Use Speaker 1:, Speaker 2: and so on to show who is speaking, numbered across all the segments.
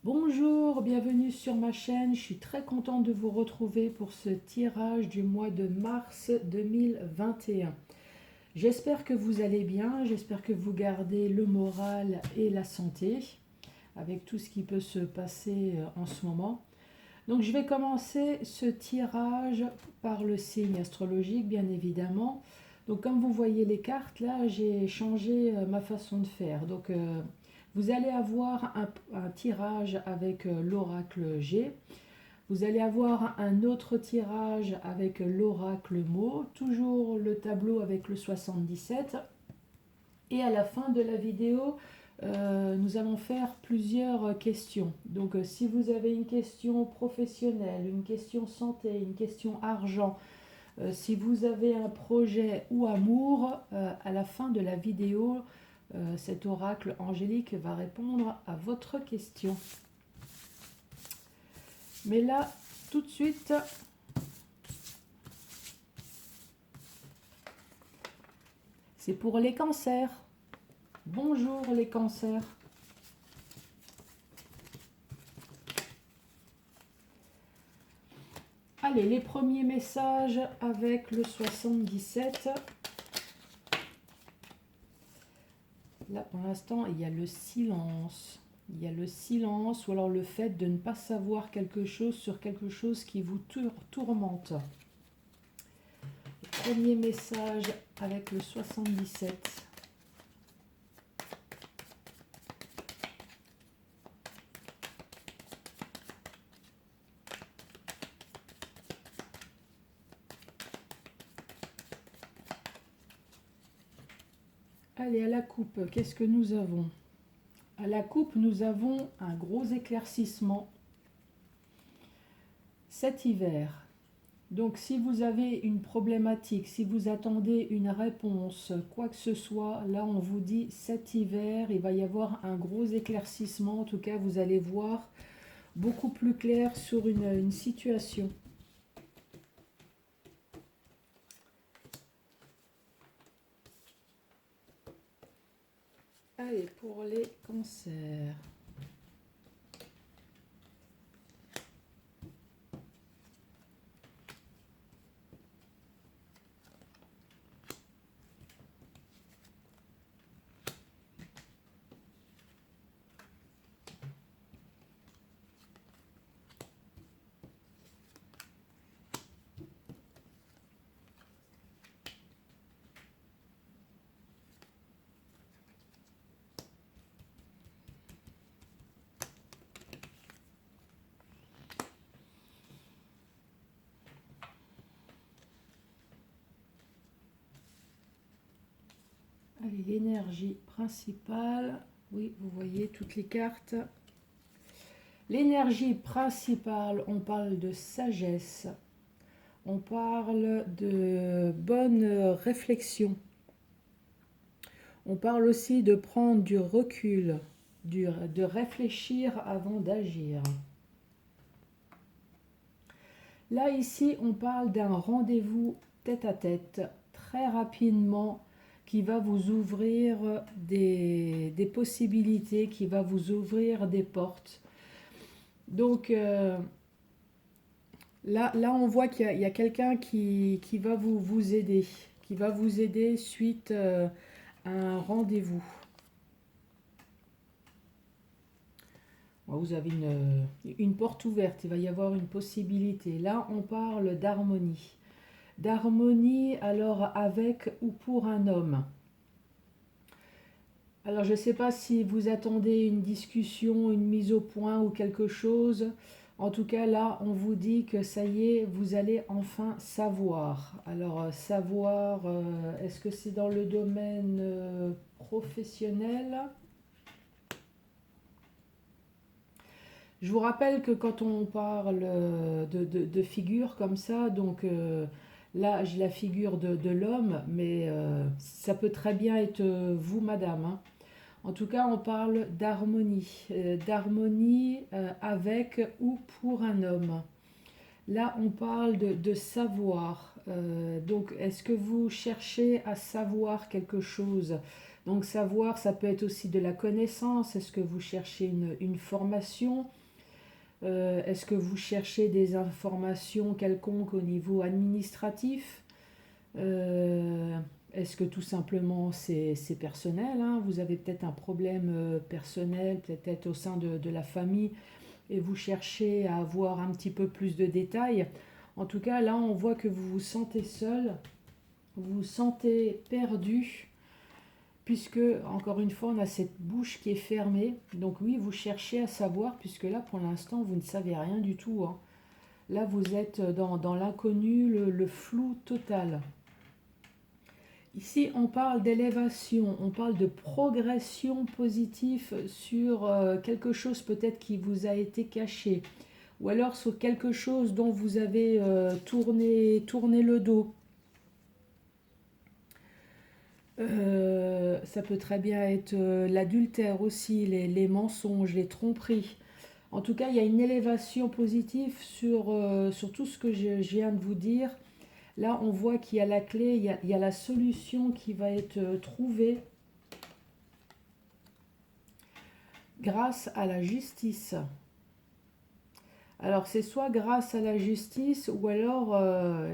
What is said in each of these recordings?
Speaker 1: Bonjour, bienvenue sur ma chaîne. Je suis très contente de vous retrouver pour ce tirage du mois de mars 2021. J'espère que vous allez bien, j'espère que vous gardez le moral et la santé avec tout ce qui peut se passer en ce moment. Donc je vais commencer ce tirage par le signe astrologique, bien évidemment. Donc comme vous voyez les cartes, là j'ai changé ma façon de faire. Donc vous allez avoir un tirage avec l'oracle G. Vous allez avoir un autre tirage avec l'oracle Mo. Toujours le tableau avec le 77. Et à la fin de la vidéo, nous allons faire plusieurs questions. Donc si vous avez une question professionnelle, une question santé, une question argent, si vous avez un projet ou amour, à la fin de la vidéo, cet oracle angélique va répondre à votre question. Mais là, tout de suite, c'est pour les cancers. Bonjour les cancers. Allez, les premiers messages avec le 77. Là, pour l'instant, il y a le silence. Il y a le silence ou alors le fait de ne pas savoir quelque chose sur quelque chose qui vous tourmente. Le premier message avec le 77. Allez, à la coupe, qu'est-ce que nous avons? À la coupe, nous avons un gros éclaircissement cet hiver. Donc, si vous avez une problématique, si vous attendez une réponse, quoi que ce soit, là, on vous dit cet hiver, il va y avoir un gros éclaircissement. En tout cas, vous allez voir beaucoup plus clair sur une situation. Allez, pour les cancers. Allez, l'énergie principale. Oui, vous voyez toutes les cartes. L'énergie principale, on parle de sagesse. On parle de bonne réflexion. On parle aussi de prendre du recul, de réfléchir avant d'agir. Là, ici, on parle d'un rendez-vous tête-à-tête, très rapidement, qui va vous ouvrir des possibilités, qui va vous ouvrir des portes. Donc, là, on voit qu'il y a quelqu'un qui va vous aider, qui va vous aider suite à un rendez-vous. Vous avez une porte ouverte, il va y avoir une possibilité. Là, on parle d'harmonie. D'harmonie, alors avec ou pour un homme. Alors, je ne sais pas si vous attendez une discussion, une mise au point ou quelque chose. En tout cas, là, on vous dit que ça y est, vous allez enfin savoir. Alors, savoir, est-ce que c'est dans le domaine professionnel ? Je vous rappelle que quand on parle de figure comme ça, donc là j'ai la figure de l'homme, mais ça peut très bien être vous, madame, hein. En tout cas, on parle d'harmonie avec ou pour un homme. Là, on parle de savoir. Donc, est-ce que vous cherchez à savoir quelque chose? Donc savoir, ça peut être aussi de la connaissance. Est-ce que vous cherchez une formation? Est-ce que vous cherchez des informations quelconques au niveau administratif? Euh, Est-ce que tout simplement c'est personnel, hein? Vous avez peut-être un problème personnel, peut-être au sein de la famille, et vous cherchez à avoir un petit peu plus de détails. En tout cas, là, on voit que vous vous sentez seul, vous vous sentez perdu, puisque, encore une fois, on a cette bouche qui est fermée. Donc oui, vous cherchez à savoir, puisque là, pour l'instant, vous ne savez rien du tout, hein. Là, vous êtes dans l'inconnu, le flou total. Ici, on parle d'élévation, on parle de progression positive sur quelque chose peut-être qui vous a été caché, ou alors sur quelque chose dont vous avez tourné le dos. Ça peut très bien être l'adultère aussi, les mensonges, les tromperies. En tout cas, il y a une élévation positive sur tout ce que je viens de vous dire. Là, on voit qu'il y a la clé, il y a la solution qui va être trouvée grâce à la justice. Alors, c'est soit grâce à la justice ou alors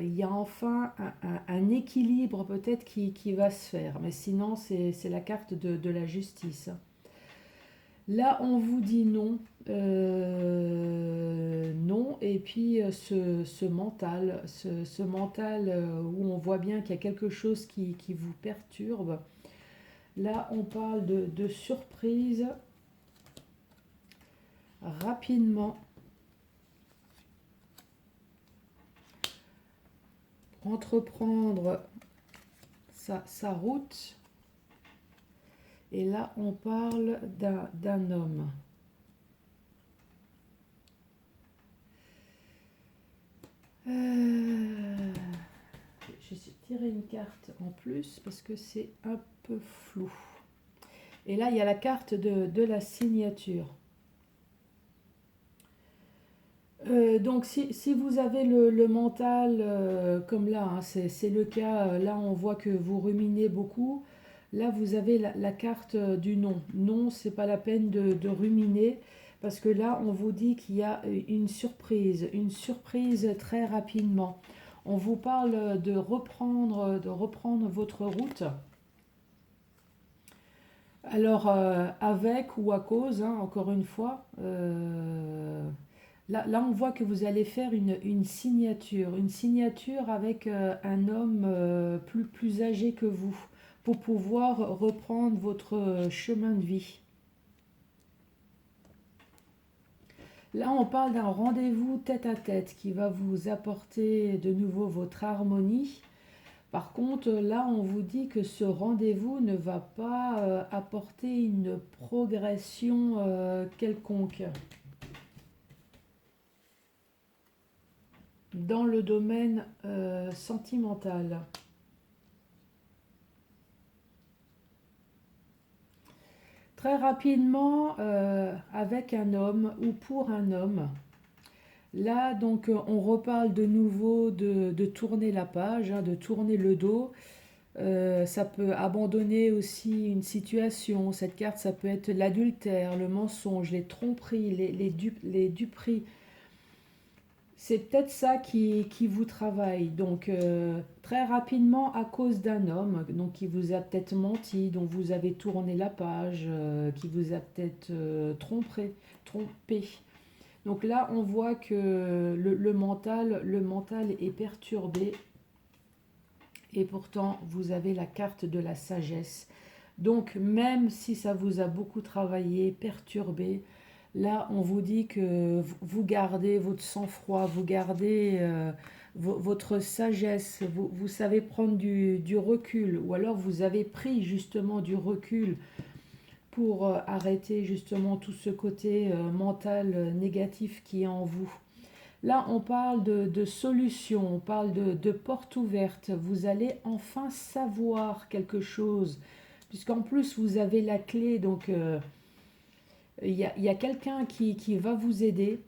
Speaker 1: il y a enfin un équilibre peut-être qui va se faire. Mais sinon, c'est la carte de la justice. Là, on vous dit non. Non. Et puis, ce mental, ce mental où on voit bien qu'il y a quelque chose qui vous perturbe. Là, on parle de surprise rapidement. Entreprendre sa route. Et là, on parle d'un homme. Je vais tirer une carte en plus parce que c'est un peu flou. Et là, il y a la carte de la signature. Donc si vous avez le mental comme là, hein, c'est le cas, là on voit que vous ruminez beaucoup, là vous avez la carte du non. Non, c'est pas la peine de ruminer, parce que là on vous dit qu'il y a une surprise très rapidement. On vous parle de reprendre votre route. Alors avec ou à cause, hein, encore une fois. Là, on voit que vous allez faire une signature avec un homme plus âgé que vous, pour pouvoir reprendre votre chemin de vie. Là, on parle d'un rendez-vous tête à tête qui va vous apporter de nouveau votre harmonie. Par contre, là, on vous dit que ce rendez-vous ne va pas apporter une progression quelconque dans le domaine sentimental. Très rapidement, avec un homme ou pour un homme. Là, donc, on reparle de nouveau de tourner la page, hein, de tourner le dos. Ça peut abandonner aussi une situation. Cette carte, ça peut être l'adultère, le mensonge, les tromperies, les duperies. C'est peut-être ça qui vous travaille. Donc, très rapidement, à cause d'un homme donc, qui vous a peut-être menti, dont vous avez tourné la page, qui vous a peut-être trompé. Donc là, on voit que le mental est perturbé. Et pourtant, vous avez la carte de la sagesse. Donc, même si ça vous a beaucoup travaillé, perturbé, là, on vous dit que vous gardez votre sang-froid, vous gardez votre sagesse, vous savez prendre du recul, ou alors vous avez pris justement du recul pour arrêter justement tout ce côté mental négatif qui est en vous. Là, on parle de solution, on parle de porte ouverte. Vous allez enfin savoir quelque chose, puisqu'en plus, vous avez la clé. Donc, y a quelqu'un qui va vous aider.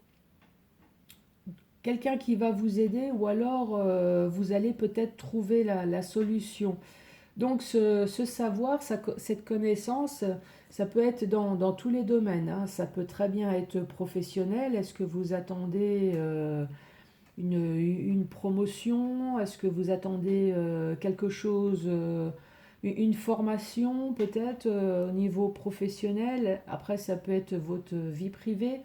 Speaker 1: Quelqu'un qui va vous aider, ou alors vous allez peut-être trouver la solution. Donc ce savoir, cette connaissance, ça peut être dans tous les domaines, hein. Ça peut très bien être professionnel. Est-ce que vous attendez une promotion? Est-ce que vous attendez quelque chose, une formation peut-être au niveau professionnel? Après, ça peut être votre vie privée.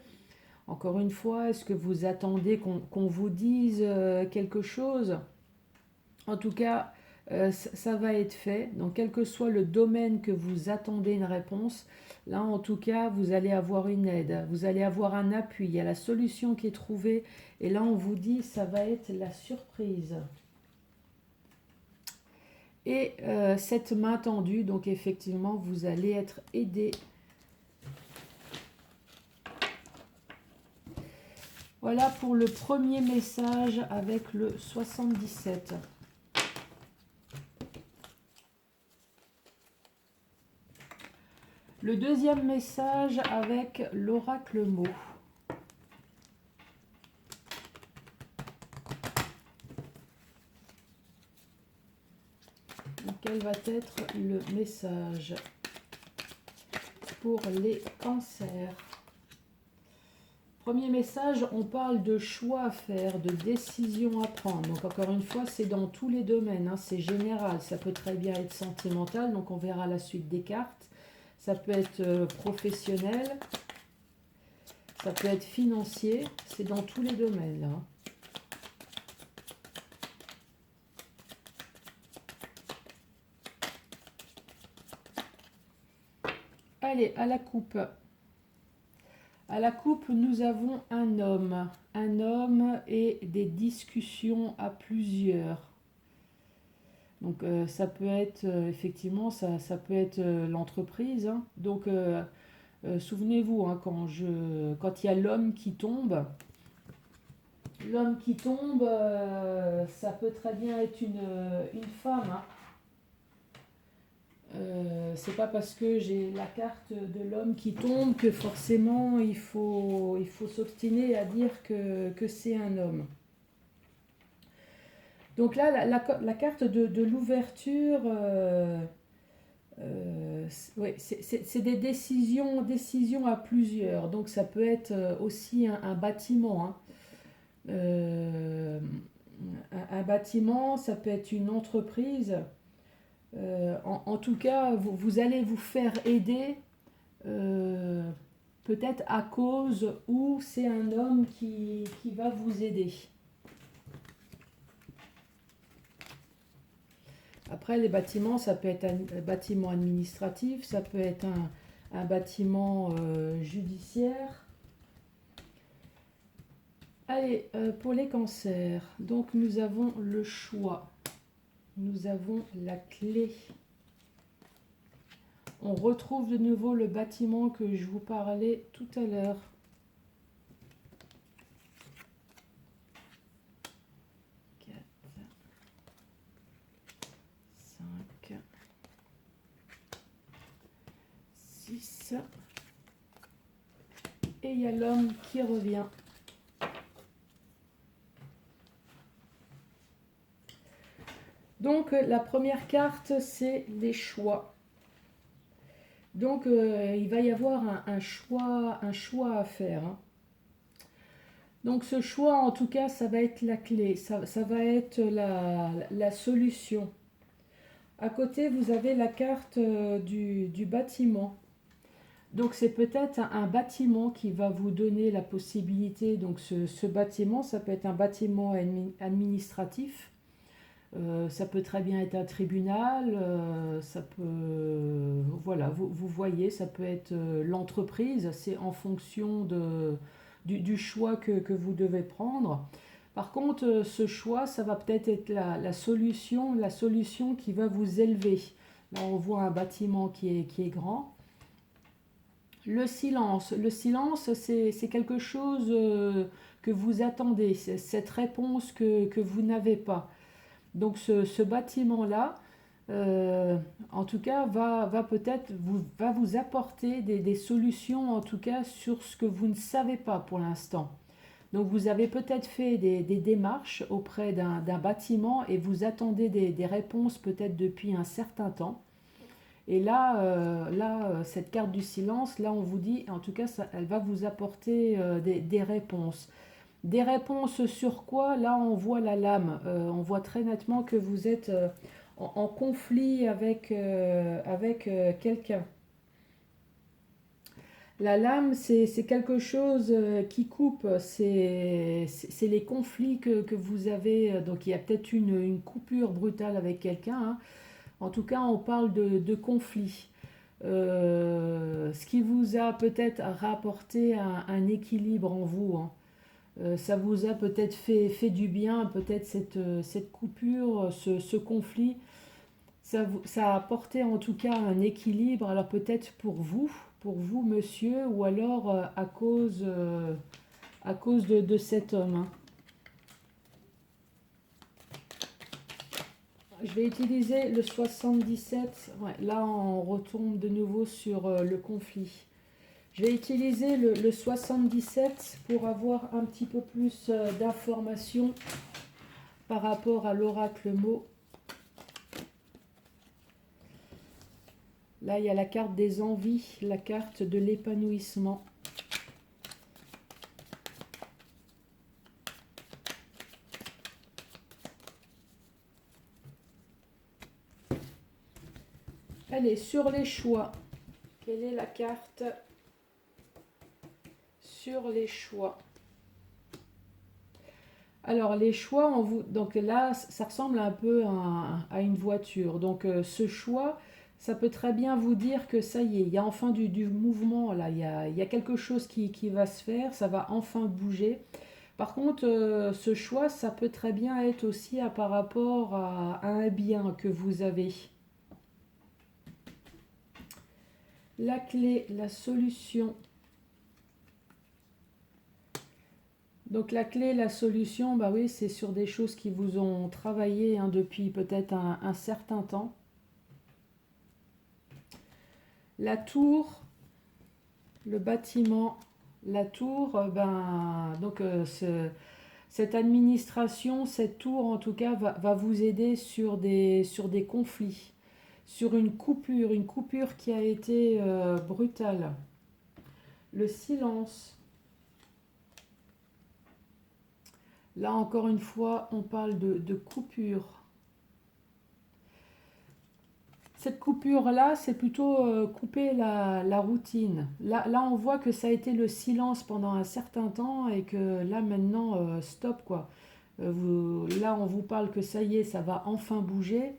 Speaker 1: Encore une fois, est-ce que vous attendez qu'on vous dise quelque chose? En tout cas, ça va être fait. Donc, quel que soit le domaine que vous attendez une réponse, là, en tout cas, vous allez avoir une aide, vous allez avoir un appui. Il y a la solution qui est trouvée. Et là, on vous dit, ça va être la surprise. Et cette main tendue, donc effectivement, vous allez être aidé. Voilà pour le premier message avec le 77. Le deuxième message avec l'oracle mot. Quel va être le message pour les cancers? Premier message, on parle de choix à faire, de décisions à prendre. Donc encore une fois, c'est dans tous les domaines, hein, c'est général. Ça peut très bien être sentimental, donc on verra la suite des cartes. Ça peut être professionnel, ça peut être financier, c'est dans tous les domaines, là. Allez, à la coupe. À la coupe, nous avons un homme et des discussions à plusieurs. Donc ça peut être effectivement, ça peut être l'entreprise, hein. Donc souvenez-vous, hein, quand il y a l'homme qui tombe, ça peut très bien être une femme, hein. C'est pas parce que j'ai la carte de l'homme qui tombe que forcément il faut s'obstiner à dire que c'est un homme. Donc là, la carte de l'ouverture, ouais, c'est des décisions à plusieurs. Donc ça peut être aussi un bâtiment, hein. Euh, un bâtiment, ça peut être une entreprise. En tout cas, vous allez vous faire aider, euh, peut-être à cause ou c'est un homme qui va vous aider. Après, les bâtiments, ça peut être un bâtiment administratif, ça peut être un bâtiment judiciaire. Allez, pour les cancers, donc nous avons le choix, nous avons la clé. On retrouve de nouveau le bâtiment que je vous parlais tout à l'heure. 4, 5, 6. Et il y a l'homme qui revient. Donc la première carte, c'est les choix. Donc il va y avoir un choix à faire, hein. Donc ce choix, en tout cas, ça va être la clé, ça va être la solution. À côté, vous avez la carte du bâtiment. Donc c'est peut-être un bâtiment qui va vous donner la possibilité, donc ce bâtiment, ça peut être un bâtiment administratif. Ça peut très bien être un tribunal, ça peut, voilà, vous voyez, ça peut être l'entreprise, c'est en fonction du choix que vous devez prendre. Par contre, ce choix, ça va peut-être être la solution qui va vous élever. Là, on voit un bâtiment qui est grand. Le silence, c'est quelque chose que vous attendez, c'est cette réponse que vous n'avez pas. Donc ce bâtiment-là, en tout cas, va peut-être va vous apporter des solutions, en tout cas, sur ce que vous ne savez pas pour l'instant. Donc vous avez peut-être fait des démarches auprès d'un bâtiment et vous attendez des réponses peut-être depuis un certain temps. Et là, cette carte du silence, là on vous dit, en tout cas, elle va vous apporter des réponses. Des réponses sur quoi? Là on voit la lame. On voit très nettement que vous êtes en conflit avec quelqu'un. La lame, c'est quelque chose qui coupe, c'est les conflits que vous avez. Donc il y a peut-être une coupure brutale avec quelqu'un, hein. En tout cas, on parle de conflit. Ce qui vous a peut-être rapporté un équilibre en vous, hein. Ça vous a peut-être fait du bien, peut-être cette coupure, ce conflit. Ça a apporté en tout cas un équilibre, alors peut-être pour vous monsieur, ou alors à cause de cet homme, hein. Je vais utiliser le 77. Ouais, là on retombe de nouveau sur le conflit. Je vais utiliser le 77 pour avoir un petit peu plus d'informations par rapport à l'oracle mot. Là, il y a la carte des envies, la carte de l'épanouissement. Allez, sur les choix. Quelle est la carte sur les choix? Alors, les choix, donc là, ça ressemble un peu à une voiture. Donc, ce choix, ça peut très bien vous dire que ça y est, il y a enfin du mouvement, là. Il y a quelque chose qui va se faire, ça va enfin bouger. Par contre, ce choix, ça peut très bien être aussi par rapport à un bien que vous avez. La clé, la solution. Donc la clé, la solution, bah oui, c'est sur des choses qui vous ont travaillé, hein, depuis peut-être un certain temps. La tour, le bâtiment, la tour, donc cette administration, cette tour en tout cas va vous aider sur des conflits, sur une coupure qui a été brutale. Le silence. Là encore une fois, on parle de coupure. Cette coupure-là, c'est plutôt couper la routine. Là, on voit que ça a été le silence pendant un certain temps et que là, maintenant, stop, quoi. Là, on vous parle que ça y est, ça va enfin bouger.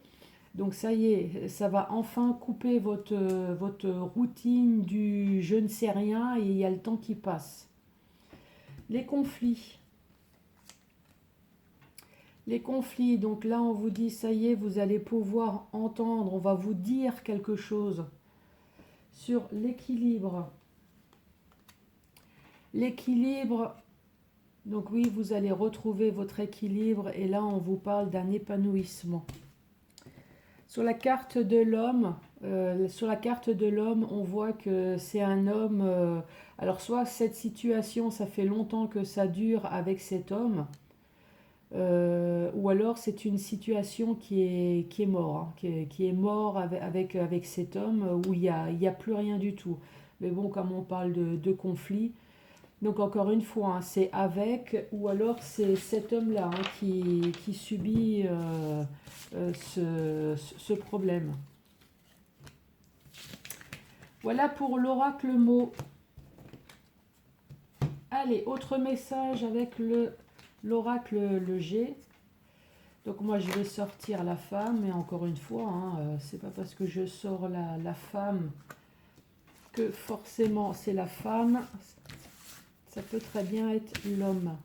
Speaker 1: Donc ça y est, ça va enfin couper votre routine du je ne sais rien et il y a le temps qui passe. Les conflits. Les conflits, donc là on vous dit ça y est, vous allez pouvoir entendre, on va vous dire quelque chose sur l'équilibre. L'équilibre, donc oui, vous allez retrouver votre équilibre et là on vous parle d'un épanouissement. Sur la carte de l'homme, on voit que c'est un homme. Alors soit cette situation, ça fait longtemps que ça dure avec cet homme, ou alors c'est une situation qui est mort, hein, qui est mort avec cet homme où il y a plus rien du tout. Mais bon, comme on parle de conflit, donc encore une fois, hein, c'est avec, ou alors c'est cet homme-là, hein, qui subit ce problème. Voilà pour l'oracle mot. Allez, autre message avec l'oracle le G. Donc moi je vais sortir la femme, et encore une fois, hein, c'est pas parce que je sors la femme que forcément c'est la femme. Ça peut très bien être l'homme.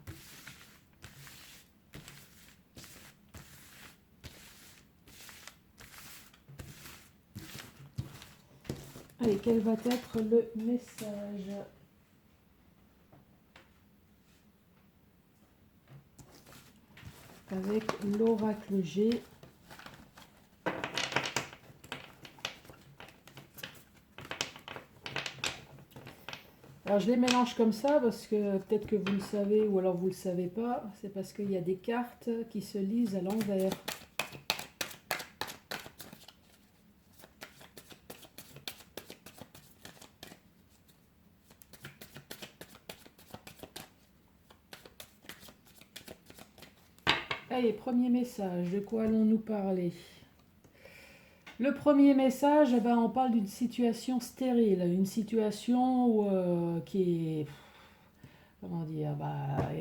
Speaker 1: Allez, quel va être le message? Avec l'oracle G. Alors je les mélange comme ça parce que peut-être que vous le savez ou alors vous ne le savez pas. C'est parce qu'il y a des cartes qui se lisent à l'envers. Allez, premier message. De quoi allons-nous parler? Le premier message, eh ben, on parle d'une situation stérile, une situation qui est, comment dire,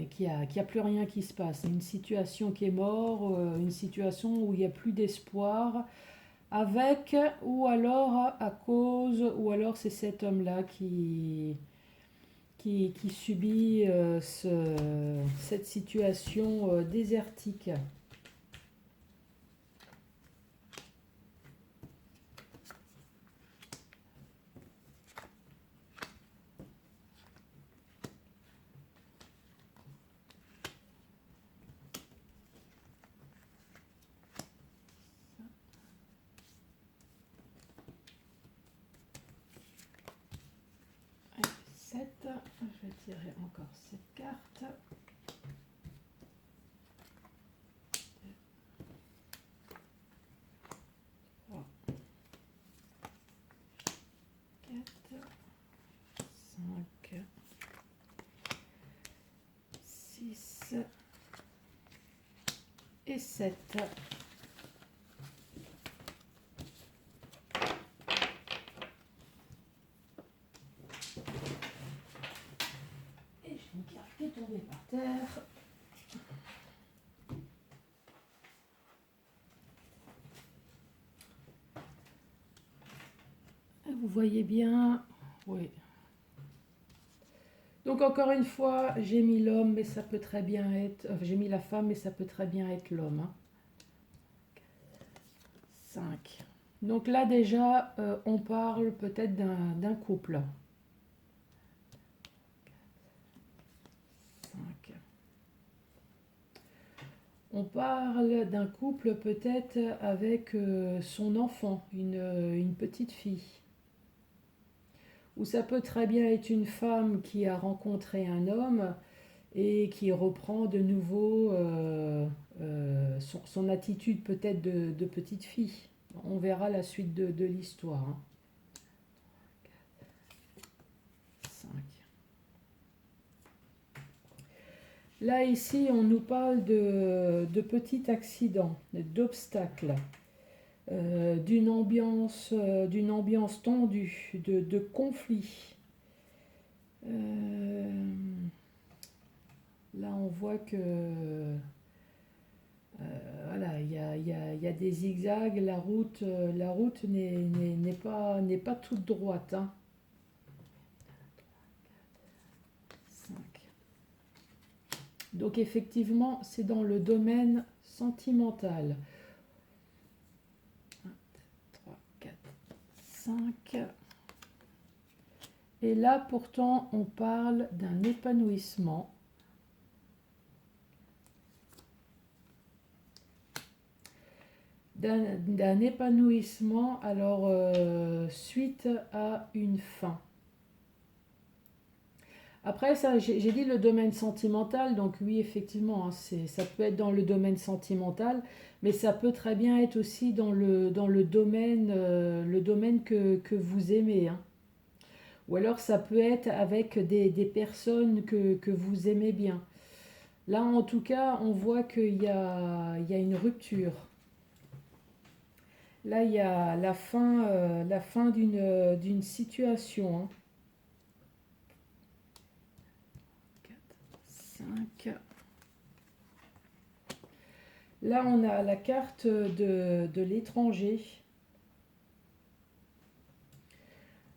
Speaker 1: qui a plus rien qui se passe. Une situation qui est morte, une situation où il n'y a plus d'espoir, avec ou alors à cause, ou alors c'est cet homme-là qui subit cette situation désertique. Allez, 7, je vais tirer encore cette carte. 5, 6 et 7. Et j'ai une carte qui est tombée par terre. Vous voyez bien, oui. Donc encore une fois, j'ai mis l'homme, mais ça peut très bien être... j'ai mis la femme, mais ça peut très bien être l'homme. 5. Donc là déjà, on parle peut-être d'un couple. 5. On parle d'un couple peut-être avec son enfant, une petite fille. Ou ça peut très bien être une femme qui a rencontré un homme et qui reprend de nouveau son attitude peut-être de petite fille. On verra la suite de l'histoire. Hein. 5. Là, ici, on nous parle de petits accidents, d'obstacles, d'une ambiance tendue, de conflits. Là, on voit que voilà, il y a des zigzags, la route n'est pas toute droite. Hein. 5. Donc effectivement, c'est dans le domaine sentimental. 1, 2, 3, 4, 5. Et là, pourtant, on parle d'un épanouissement. D'un épanouissement, alors suite à une fin. Après, ça, j'ai dit le domaine sentimental, donc oui, effectivement, hein, ça peut être dans le domaine sentimental, mais ça peut très bien être aussi dans le domaine que vous aimez. Hein. Ou alors ça peut être avec des personnes que vous aimez bien. Là, en tout cas, on voit il y a une rupture. Là, il y a la fin d'une situation. Hein. 4, 5. Là, on a la carte de l'étranger.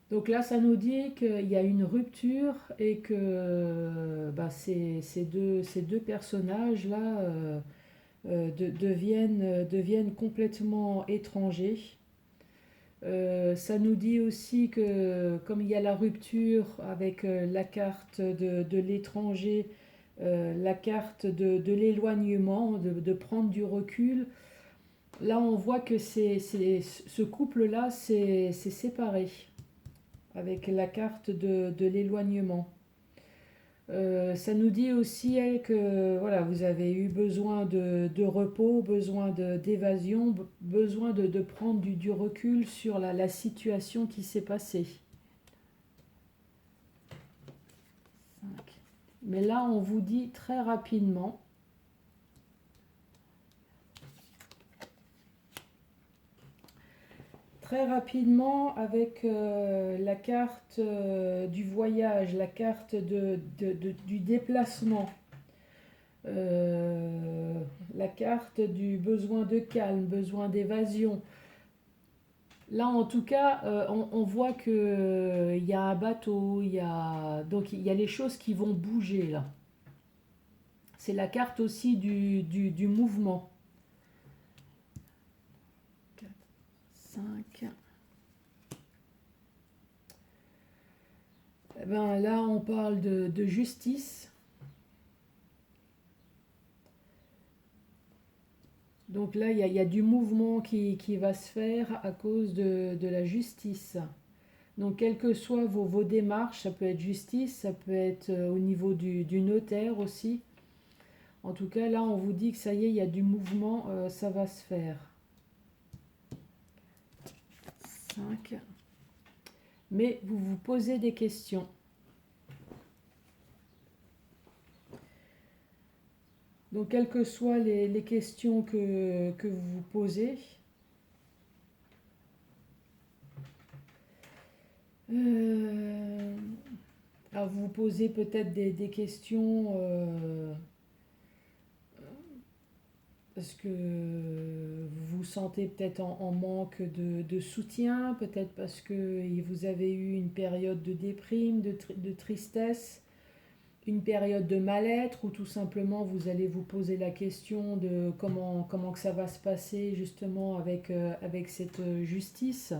Speaker 1: Donc là, ça nous dit qu'il y a une rupture et que bah, ces deux personnages-là deviennent complètement étrangers. Ça nous dit aussi que comme il y a la rupture avec la carte de l'étranger, la carte de l'éloignement, de prendre du recul, là on voit que ce couple-là s'est séparé. avec la carte de l'éloignement. Ça nous dit aussi que voilà, vous avez eu besoin de repos, besoin d'évasion, besoin de prendre du recul sur la situation qui s'est passée. 5. Mais là, on vous dit très rapidement. Très rapidement, avec la carte du voyage, la carte du déplacement, la carte du besoin de calme, besoin d'évasion. Là, en tout cas, on voit qu'il y a un bateau, donc il y a les choses qui vont bouger là. C'est la carte aussi du mouvement. 4, 5. Eh ben, là, on parle de justice. Donc là, il y a du mouvement qui va se faire à cause de la justice. Donc, quelles que soient vos démarches, ça peut être justice, ça peut être au niveau du notaire aussi. En tout cas, là, on vous dit que ça y est, il y a du mouvement, ça va se faire. 5. Mais vous vous posez des questions. Donc, quelles que soient les questions que vous vous posez, alors vous vous posez peut-être des questions parce que vous vous sentez peut-être en manque de soutien, peut-être parce que vous avez eu une période de déprime, de tristesse, une période de mal-être, ou tout simplement vous allez vous poser la question de comment que ça va se passer justement avec cette justice.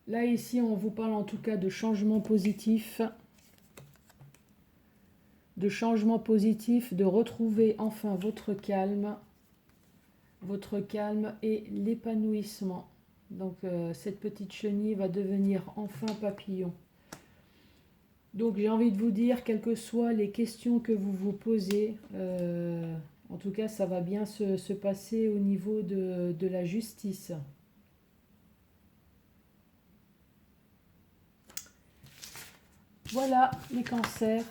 Speaker 1: Là, ici, on vous parle en tout cas de changement positif. De retrouver enfin votre calme et l'épanouissement. Donc, cette petite chenille va devenir enfin papillon. Donc, j'ai envie de vous dire, quelles que soient les questions que vous vous posez, en tout cas, ça va bien se passer au niveau de la justice. Voilà les cancers.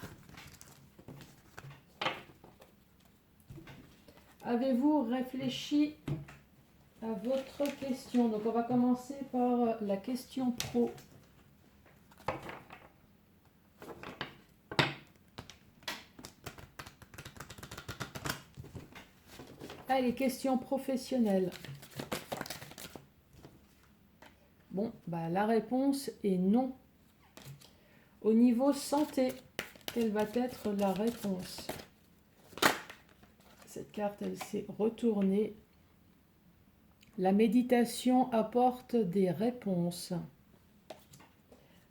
Speaker 1: Avez-vous réfléchi à votre question? Donc on va commencer par la question pro. Allez, questions professionnelles. Bon, bah, la réponse est non. Au niveau santé, quelle va être la réponse? Cette carte, elle s'est retournée. La méditation apporte des réponses.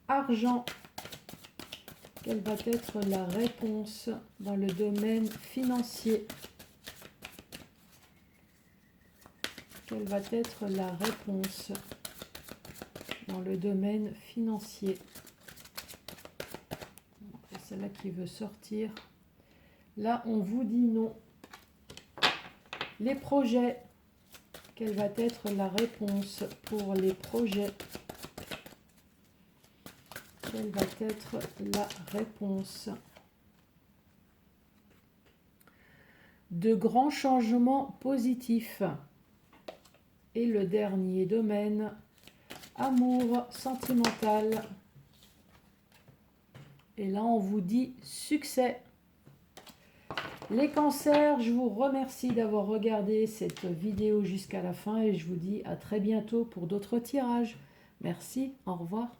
Speaker 1: Argent, quelle va être la réponse dans le domaine financier? Quelle va être la réponse dans le domaine financier? C'est celle-là qui veut sortir. Là, on vous dit non. Les projets, quelle va être la réponse pour les projets? Quelle va être la réponse? De grands changements positifs. Et le dernier domaine, amour sentimental. Et là, on vous dit succès. Les cancers, je vous remercie d'avoir regardé cette vidéo jusqu'à la fin et je vous dis à très bientôt pour d'autres tirages. Merci, au revoir.